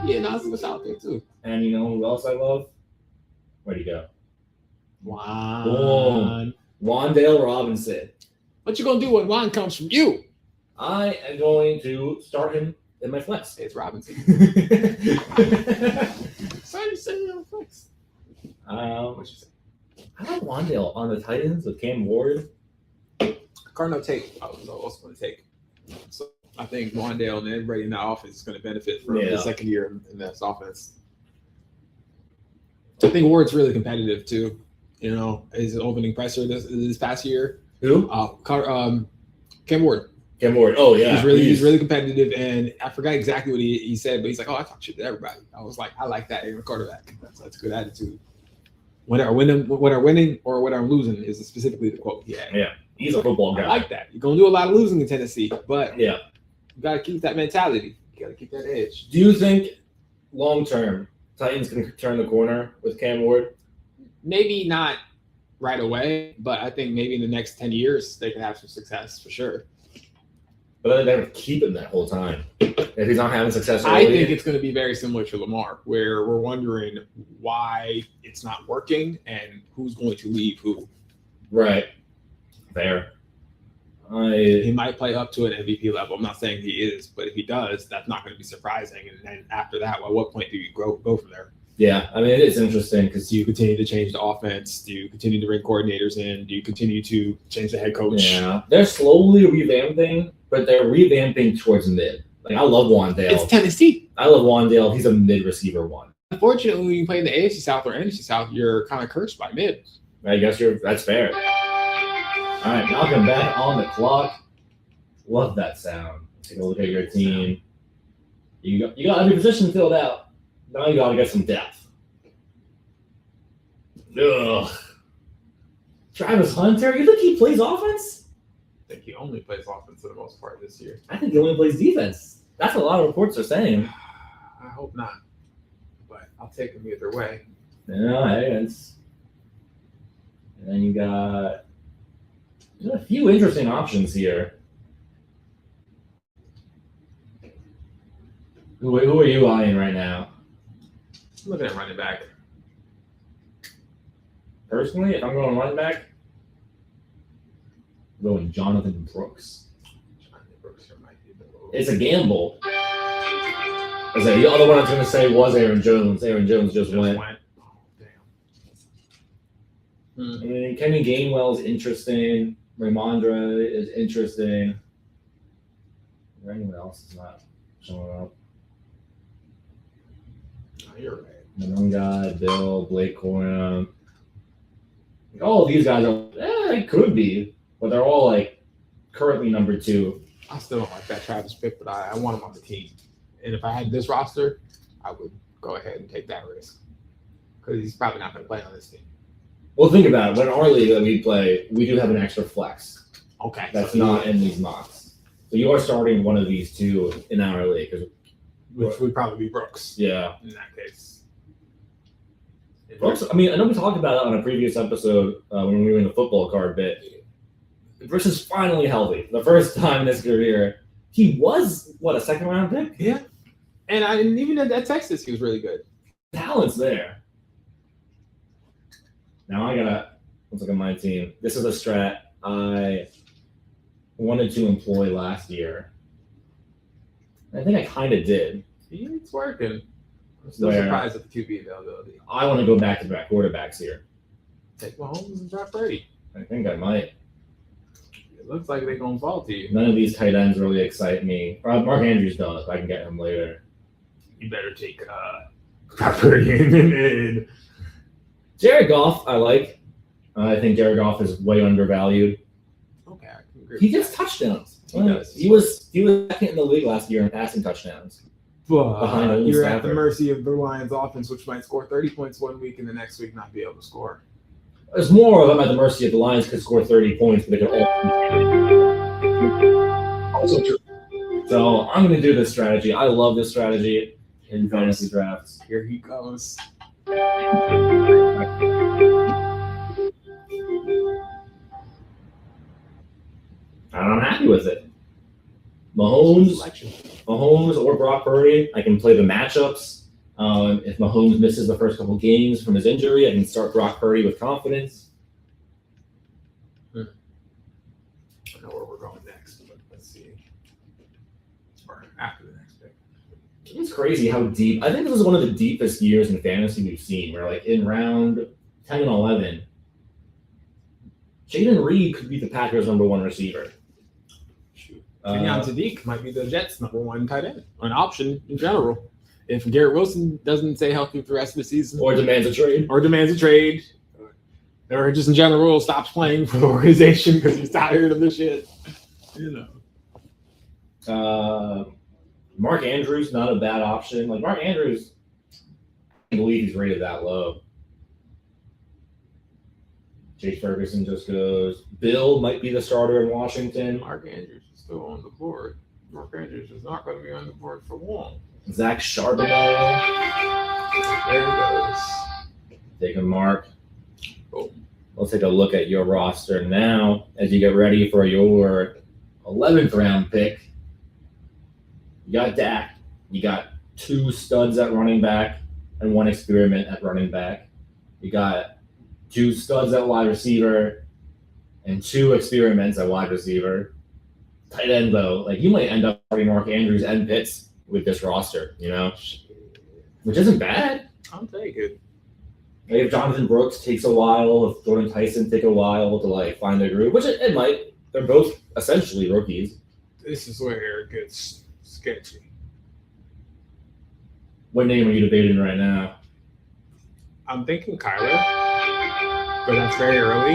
Yeah, Nas was out there too. And you know who else I love? Where'd he go? Juan. Wandale Robinson. What you gonna do when Juan comes from you? I am going to start him in my flex. It's Robinson. Sorry to say on flex. What you say? I like Wandale on the Titans with Cam Ward. Cardinal take. I was also going to take. So I think Wandale and everybody in that offense is going to benefit from the second year in this offense. I think Ward's really competitive too. You know, his opening presser this past year. Who? Cam Ward. Cam Ward. Oh yeah, He's really competitive, and I forgot exactly what he said, but he's like, "Oh, I talk shit to everybody." I was like, "I like that in a quarterback. That's a good attitude." When I'm winning or when I'm losing is specifically the quote he had. Yeah, he's a football guy. I like that. You're gonna do a lot of losing in Tennessee, but Yeah. you gotta keep that mentality. You gotta keep that edge. Do you think long term Titans can turn the corner with Cam Ward? Maybe not right away, but I think maybe in the next 10 years they can have some success for sure. But they're going to keep him that whole time. If he's not having success, I think it's going to be very similar to Lamar, where we're wondering why it's not working and who's going to leave who. Right. Fair. He might play up to an MVP level. I'm not saying he is, but if he does, that's not going to be surprising. And then after that, at what point do you go from there? Yeah, I mean, it is interesting because Do you continue to change the offense? Do you continue to bring coordinators in? Do you continue to change the head coach? yeah, they're slowly revamping, but they're revamping towards mid. Like, I love Wandale. It's Tennessee. I love Wandale. He's a mid receiver one. Unfortunately, when you play in the AFC South or NFC South, you're kind of cursed by mid. I guess that's fair. All right, Malcolm back on the clock. Love that sound. Take a look at your team. You got every position filled out. Now you got to get some depth. Ugh. Travis Hunter, you think he plays offense? I think he only plays offense for the most part this year. I think he only plays defense. That's what a lot of reports are saying. I hope not, but I'll take him either way. Yeah, and then you got a few interesting options here. Who are you eyeing right now? I'm looking at running back. Personally, if I'm going running back, I'm going Jonathan Brooks. It's a gamble. The other one I was going to say was Aaron Jones. Aaron Jones just went. Oh, damn. I mean, Kenny Gainwell is interesting. Ramondre is interesting. Is there anyone else that's not showing up? Oh, you're right. The one guy, Bill, Blake Corum. All of these guys are, it could be, but they're all like currently number 2. I still don't like that Travis pick, but I want him on the team. And if I had this roster, I would go ahead and take that risk because he's probably not going to play on this team. Well, think about it. When our league that we play, we do have an extra flex Okay. that's not in these mocks. So you are starting one of these 2 in our league. 'Cause, Which would probably be Brooks yeah. in that case. Brooks, I mean, I know we talked about it on a previous episode when we were in the football card bit. Brooks is finally healthy. The first time in his career. He was, what, a second-round pick? Yeah. And even at Texas, he was really good. Talent's there. Now let's look at my team. This is a strat I wanted to employ last year. I think I kind of did. It's working. I'm still Where? surprised at the QB availability. I want to go back-to-back quarterbacks here. Take Mahomes and Brock Purdy. I think I might. It looks like they're going to fall to you. None of these tight ends really excite me. Mark Andrews does. I can get him later. You better take Brock Purdy and Jared Goff, I like. I think Jared Goff is way undervalued. okay, I can agree. He with gets that. touchdowns. He does. He was second in the league last year in passing touchdowns. Behind Olin You're at the Stafford. mercy of the Lions offense, which might score 30 points one week and the next week not be able to score. It's more of I'm at the mercy of the Lions could score 30 points, but they could Also true. So I'm going to do this strategy. I love this strategy in fantasy drafts. Here he goes. And I'm happy with it. Mahomes or Brock Purdy, I can play the matchups. If Mahomes misses the first couple games from his injury, I can start Brock Purdy with confidence. I know where we're going next, but let's see. Or after the next pick. It's crazy how deep. I think this is one of the deepest years in fantasy we've seen, where like in round 10 and 11, Jaden Reed could be the Packers' number 1 receiver. Kenyon Sadiq might be the Jets' number 1 tight end, an option in general. If Garrett Wilson doesn't stay healthy for the rest of the season, Or demands a trade. or just in general stops playing for the organization because he's tired of this shit. You know. Mark Andrews, not a bad option. Like Mark Andrews, I can't believe he's rated that low. Jake Ferguson just goes. Bill might be the starter in Washington. Mark Andrews is still on the board. Mark Andrews is not going to be on the board for long. Zach Charbonnet. There he goes. Take a mark. Let's take a look at your roster now as you get ready for your 11th round pick. You got Dak. You got 2 studs at running back and 1 experiment at running back. You got 2 studs at wide receiver and 2 experiments at wide receiver. Tight end, though, like you might end up starting Mark Andrews and Pitts with this roster, you know, which isn't bad. I'll take it. Like if Jonathan Brooks takes a while, if Jordan Tyson take a while to like find their groove, which it might. They're both essentially rookies. This is where it gets sketchy. What name are you debating right now? I'm thinking Kyler, but that's very early.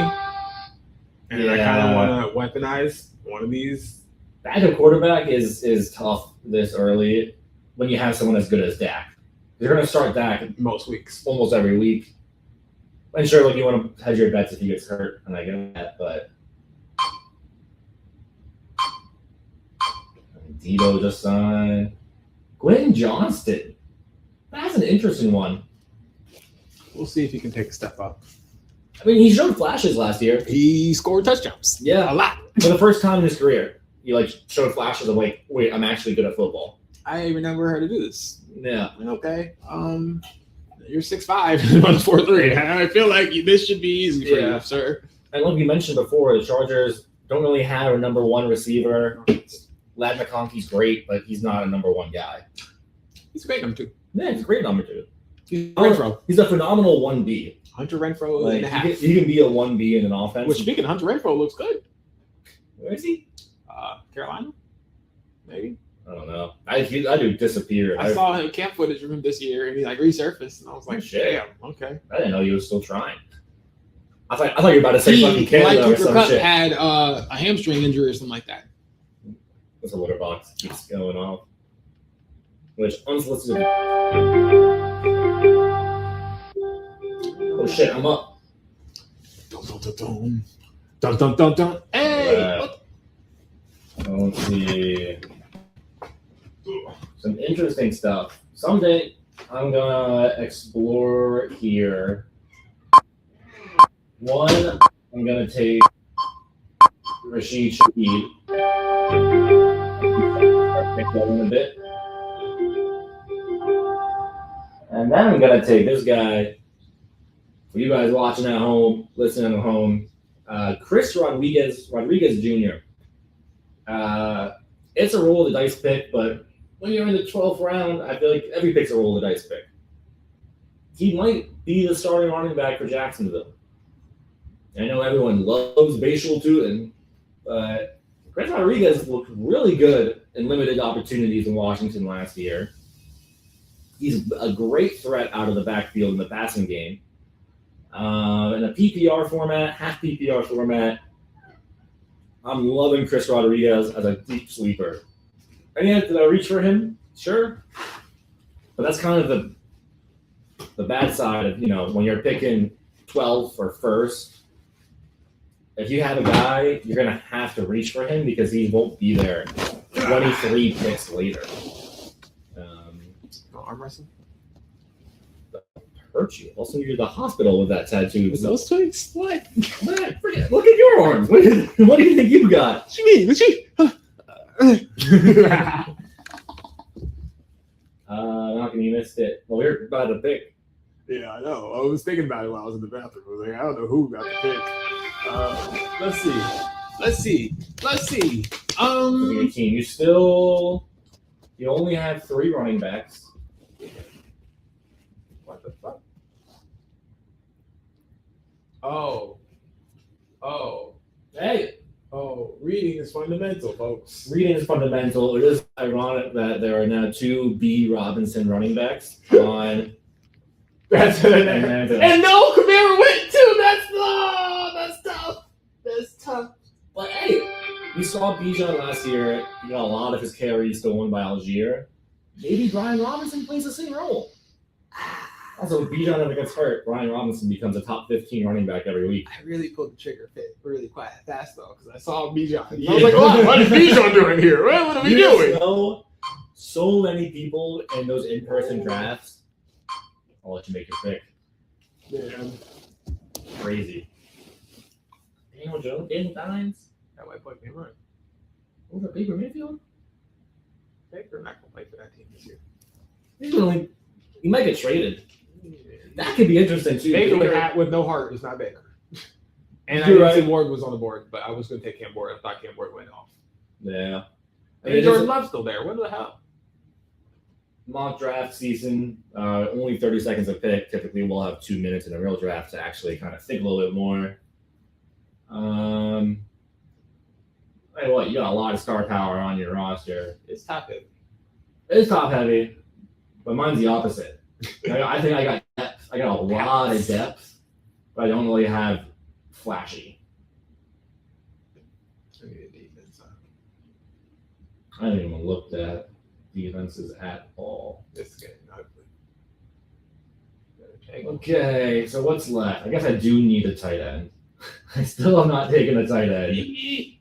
And I kind of want to weaponize one of these. Backup quarterback is tough this early when you have someone as good as Dak. You're going to start Dak Most weeks. almost every week. And sure, like you want to hedge your bets if he gets hurt, and I get that, but Debo just signed. Gwen Johnston. That's an interesting one. We'll see if he can take a step up. I mean, he showed flashes last year. He scored touchdowns. Yeah. A lot. For the first time in his career, he like showed flashes of like, wait, I'm actually good at football. I even never heard to do this. Yeah. Okay. You're 6'5" and 143. I feel like this should be easy for you, sir. And like we mentioned before, the Chargers don't really have a number 1 receiver. Lad McConkey's great, but he's not a number 1 guy. He's a great number 2. Yeah, he's a great number 2. He's Renfro. He's a phenomenal 1B. Hunter Renfro Like, and a half. he can be a 1B in an offense. Which, speaking of Hunter Renfro, looks good. Where is he? Carolina? Maybe. I don't know. I do disappear. I saw him camp footage from him this year, and he like resurfaced, and I was like, Shit. damn, okay. I didn't know he was still trying. I thought you were about to say fucking Like Canada or Cooper some Cup shit. had a hamstring injury or something like that. This litter box keeps going off. Which unsolicited. Oh shit, I'm up. Dun, dun, dun, dun. Dun, dun, dun, dun. Hey! What? Let's see. Some interesting stuff. Someday I'm gonna explore here. One, I'm gonna take Rashid Shaheed. Pick that one a bit. And then I'm gonna take this guy. For you guys watching at home, listening at home, Chris Rodriguez Jr. It's a roll of the dice pick, but when you're in the 12th round, I feel like every pick's a roll of the dice pick. He might be the starting running back for Jacksonville. I know everyone loves Bashal Tutin, but Chris Rodriguez looked really good in limited opportunities in Washington last year. He's a great threat out of the backfield in the passing game. In a PPR format, half PPR format, I'm loving Chris Rodriguez as a deep sleeper. And yeah, did I reach for him? Sure. But that's kind of the bad side of, when you're picking 12th or first. If you have a guy, you're going to have to reach for him because he won't be there 23 picks later. Arm wrestling? Hurt you. Also, you're at the hospital with that tattoo. With those twigs? What? Man, look at your arms. What do you think you got? What you mean? What you? Knocking, you missed it. Well, we're about to pick. Yeah, I know. I was thinking about it while I was in the bathroom. I was like, I don't know who got the pick. Let's see. Your team. You only have 3 running backs. What the fuck? Hey. Reading is fundamental, folks. Reading is fundamental. It is ironic that there are now 2 B. Robinson running backs on. And no, Kamara went too. That's tough. That's tough. But hey, we saw Bijan last year. He got a lot of his carries stolen by Algier. Maybe Brian Robinson plays the same role. Also, if Bijan ever gets hurt, Brian Robinson becomes a top 15 running back every week. I really pulled the trigger really quite fast though, because I saw Bijan. I was like, what is Bijan doing here? What are we doing? Know so many people in those in-person drafts. I'll let you make your pick. Man, Crazy. Daniel Jones, Daniel Dines. that white boy can run. Over Baker Mayfield? Baker not gonna play for that team this year. He might get traded. That could be interesting too. Baker with no heart is not Baker. And I You're didn't see right. Ward was on the board, but I was going to take Cam Ward. I thought Cam Ward went off. Yeah. And Jordan Love's still there. What the hell? Mock draft season, only 30 seconds a pick. Typically, we'll have 2 minutes in a real draft to actually kind of think a little bit more. Hey, what? You got a lot of star power on your roster. It's top heavy. It's top heavy, but mine's the opposite. I think I got depth. I got a lot of depth, but I don't really have flashy. I need a defense. I haven't even looked at defenses at all. This is getting ugly. Okay, so what's left? I guess I do need a tight end. I still have not taken a tight end.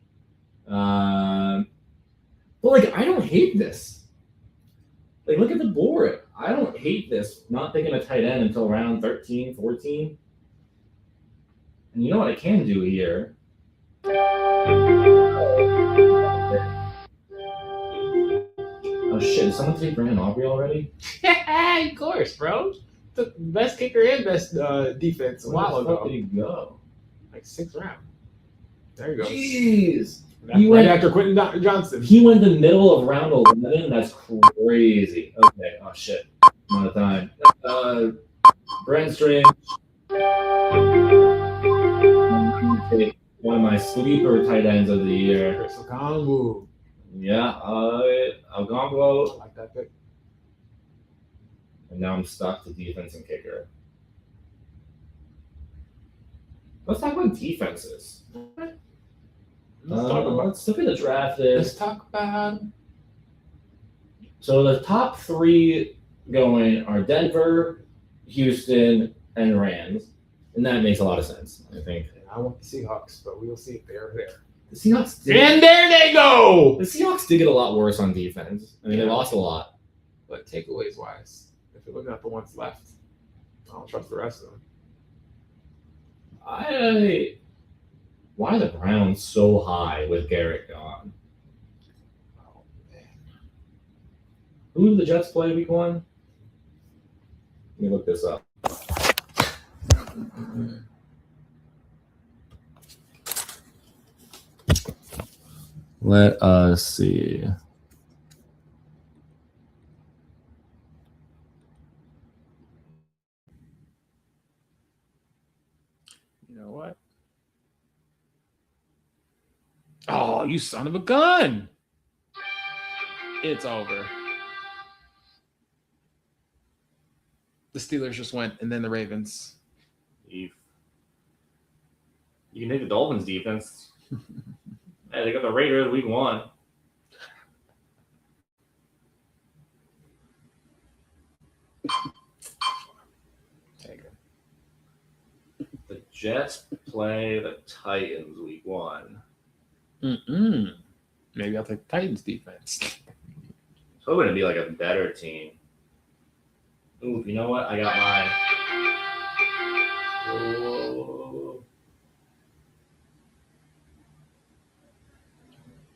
But I don't hate this. Look at the board. I don't hate this. Not taking a tight end until round 13, 14. And you know what I can do here? Oh shit! Did someone take Brandon Aubrey already? Of course, bro. The best kicker and best defense a while Where the fuck ago. did he go? Like 6th round. There you go. Jeez. Right after Quentin Johnson. He went the middle of round 11. That's crazy. Okay. Oh shit. I'm out of time. Brent Strange. One of my sleeper tight ends of the year. Chris Okongwu. Yeah. I Algonquo. like that pick. And now I'm stuck to defense and kicker. Let's talk about defenses. Let's Let's look at the draft. talk about. So the top 3 going are Denver, Houston, and Rams, and that makes a lot of sense. I think I want the Seahawks, but we'll see if they're there. the Seahawks. And there they go. The Seahawks did get a lot worse on defense. I mean, they lost a lot. But takeaways wise, if you're looking at the ones left, I don't trust the rest of them. Why are the Browns so high with Garrett gone? Oh man. Who did the Jets play week 1? Let me look this up. Let us see. You know what? Oh, you son of a gun! It's over. The Steelers just went, and then the Ravens. You can take the Dolphins defense. Hey, they got the Raiders week 1. Take it. The Jets play the Titans week 1. Maybe I'll take the Titans defense. So it's going to be like a better team. Ooh, you know what? I got mine. Oh.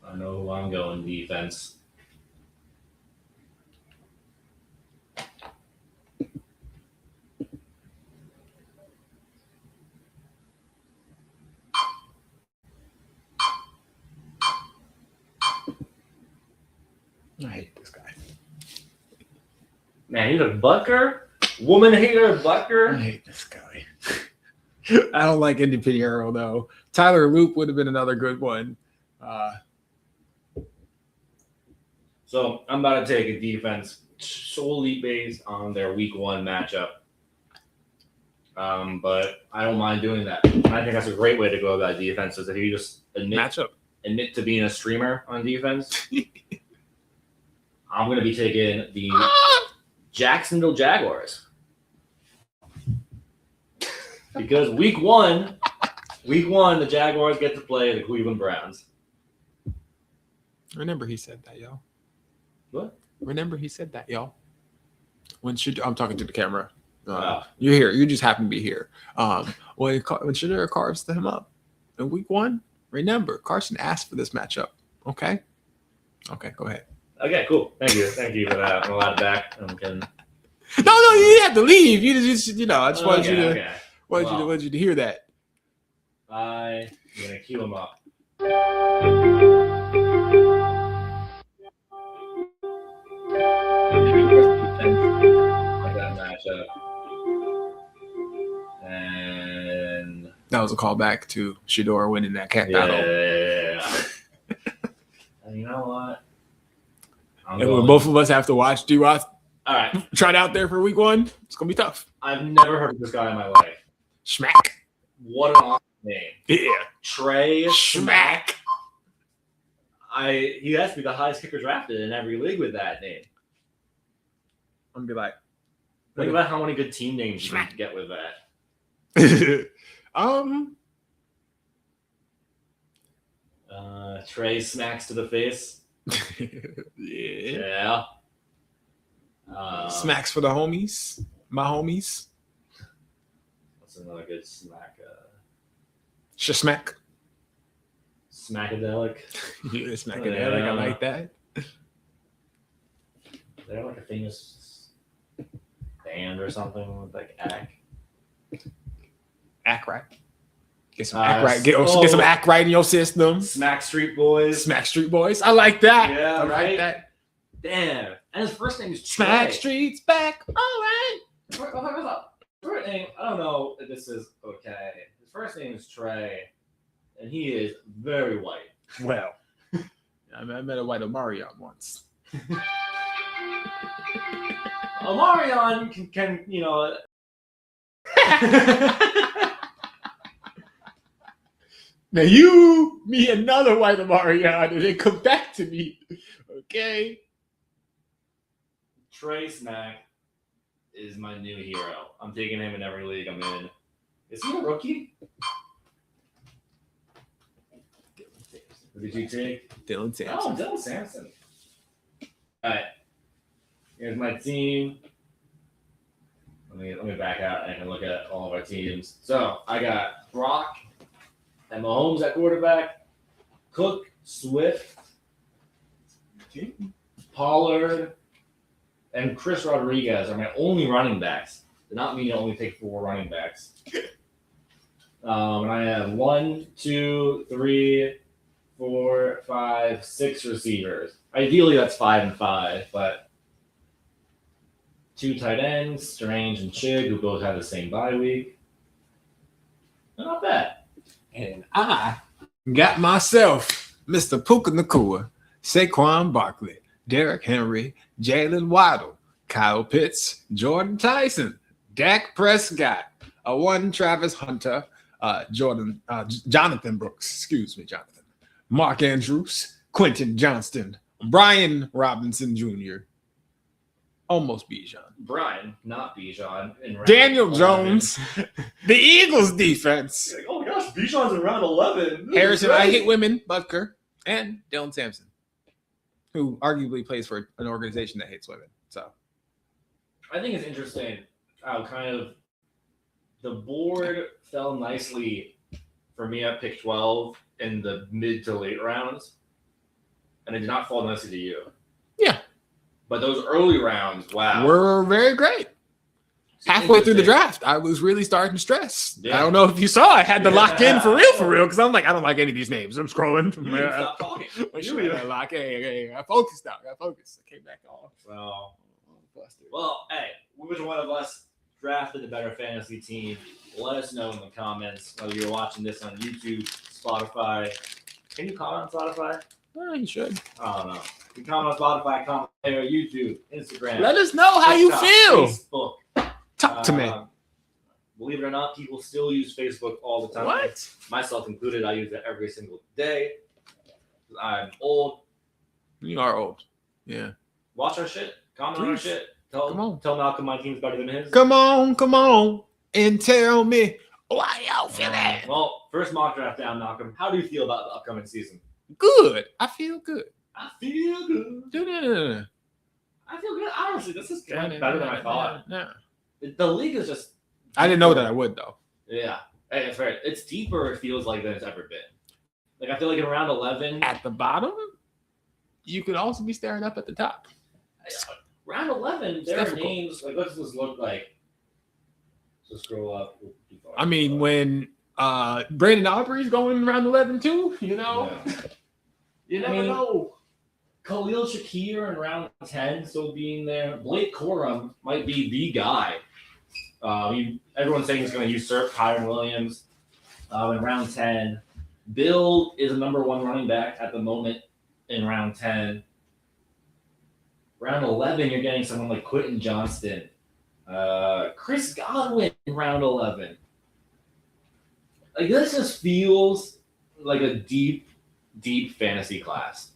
I know who I'm going defense. I hate this guy. Man, he's a Butker? Woman hater I Butker? hate this guy. I don't like Indy Pinheiro, though. Tyler Loop would have been another good one. So I'm about to take a defense solely based on their week 1 matchup. But I don't mind doing that. I think that's a great way to go about defense is if you just admit to being a streamer on defense. I'm going to be taking the Jacksonville Jaguars. Because week 1, the Jaguars get to play the Cleveland Browns. Remember he said that, y'all. What? Remember he said that, y'all. I'm talking to the camera. Wow. You're here. You just happen to be here. When Shedeur carves him up in week 1, remember Carson asked for this matchup. Okay, go ahead. Okay, cool. Thank you for that. I'm allowed back. No, you didn't have to leave. I just wanted you to hear that. I'm gonna cue him up. Like that matchup. And That was a callback to Shedeur winning that cat battle. yeah. And you know what? And when both of us have to watch D-Roth All right. try it out there for week 1, it's gonna be tough. I've never heard of this guy in my life. Schmack. What an awesome name. Yeah. Trey Schmack. He has to be the highest kicker drafted in every league with that name. I'm gonna be like, Think about how many good team names you can get with that. Trey smacks to the face. yeah. Yeah. Smacks for the homies. My homies. What's another good smack? Smack. Smackadelic. Yeah, smackadelic. I like that. They're like a famous band or something with like act. Act right. Get some act right. Get some act right in your system. Smack Street Boys. Smack Street Boys. I like that. Yeah, I like right? that. Damn. And his first name is Smack Trey. Streets back. All right. First name, I don't know if this is okay. His first name is Trey, and he is very white. Well, I met a white Omarion once. Omarion can Now you, me, another white Amarion, and then come back to me. Okay. Trey Smack is my new hero. I'm taking him in every league I'm in. Is he a rookie? Who did you take? Dylan Sampson. Oh, Dylan Sampson. All right. Here's my team. Let me back out and I can look at all of our teams. So I got Brock and Mahomes at quarterback, Cook, Swift, Pollard, and Chris Rodriguez are my only running backs. Did not mean to only take 4 running backs. And I have 1, 2, 3, 4, 5, 6 receivers. Ideally, that's 5 and 5, but 2 tight ends, Strange and Chig, who both have the same bye week. Not bad. And I got myself Mr. Puka Nakua, Saquon Barkley, Derrick Henry, Jalen Waddle, Kyle Pitts, Jordan Tyson, Dak Prescott, Travis Hunter, Jonathan Brooks, Jonathan, Mark Andrews, Quentin Johnston, Brian Robinson Jr., almost Bijan. Brian, not Bijan. Daniel Jones, the Eagles defense. Like, oh my gosh, Bijan's in round 11. Harrison, I Hate Women, Butker, and Dylan Sampson, who arguably plays for an organization that hates women. So I think it's interesting how kind of the board fell nicely for me at pick 12 in the mid to late rounds, and it did not fall nicely to you. Yeah. But those early rounds, wow. were very great. Halfway through the draft, I was really starting to stress. Yeah. I don't know if you saw, I had to lock in for real, because I'm like, I don't like any of these names. I'm scrolling. Stop talking. I lock. Hey, I focused out. I came back off. Well, hey, which one of us drafted the better fantasy team? Let us know in the comments whether you're watching this on YouTube, Spotify. Can you comment on Spotify? Well, you should. I don't know. You can comment on Spotify, comment on YouTube, Instagram. Let us know how you feel. Facebook. Talk to me. Believe it or not, people still use Facebook all the time. What? Myself included. I use it every single day. I'm old. You are old. Yeah. Watch our shit. Comment on our shit. Tell Malcolm my team's better than his. Come on, and tell me why y'all feel that. Well, first mock draft down, Malcolm. How do you feel about the upcoming season? Good. I feel good. I feel good. Honestly, this is better than I thought. Yeah. The league is just. I didn't know that I would though. Yeah, it's right. It's deeper. It feels like than it's ever been. Like I feel like in round 11, at the bottom, you could also be staring up at the top. Round 11, there are names. Like, what's this look like? So scroll up. I mean, when Brandon Aubrey's going round 11 too, you know, you never know. Khalil Shakir in round 10 still being there. Blake Corum might be the guy. Everyone's saying he's going to usurp Kyron Williams in round 10. Bill is a number 1 running back at the moment in round 10. Round 11, you're getting someone like Quentin Johnston. Chris Godwin in round 11. Like, this just feels like a deep, deep fantasy class.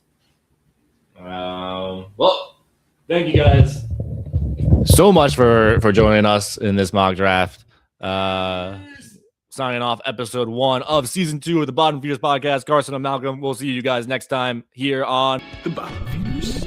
Well, thank you guys so much for joining us in this mock draft. Signing off episode 1 of season 2 of the Bottom Feeders podcast. Carson and Malcolm. We'll see you guys next time here on The Bottom Feeders.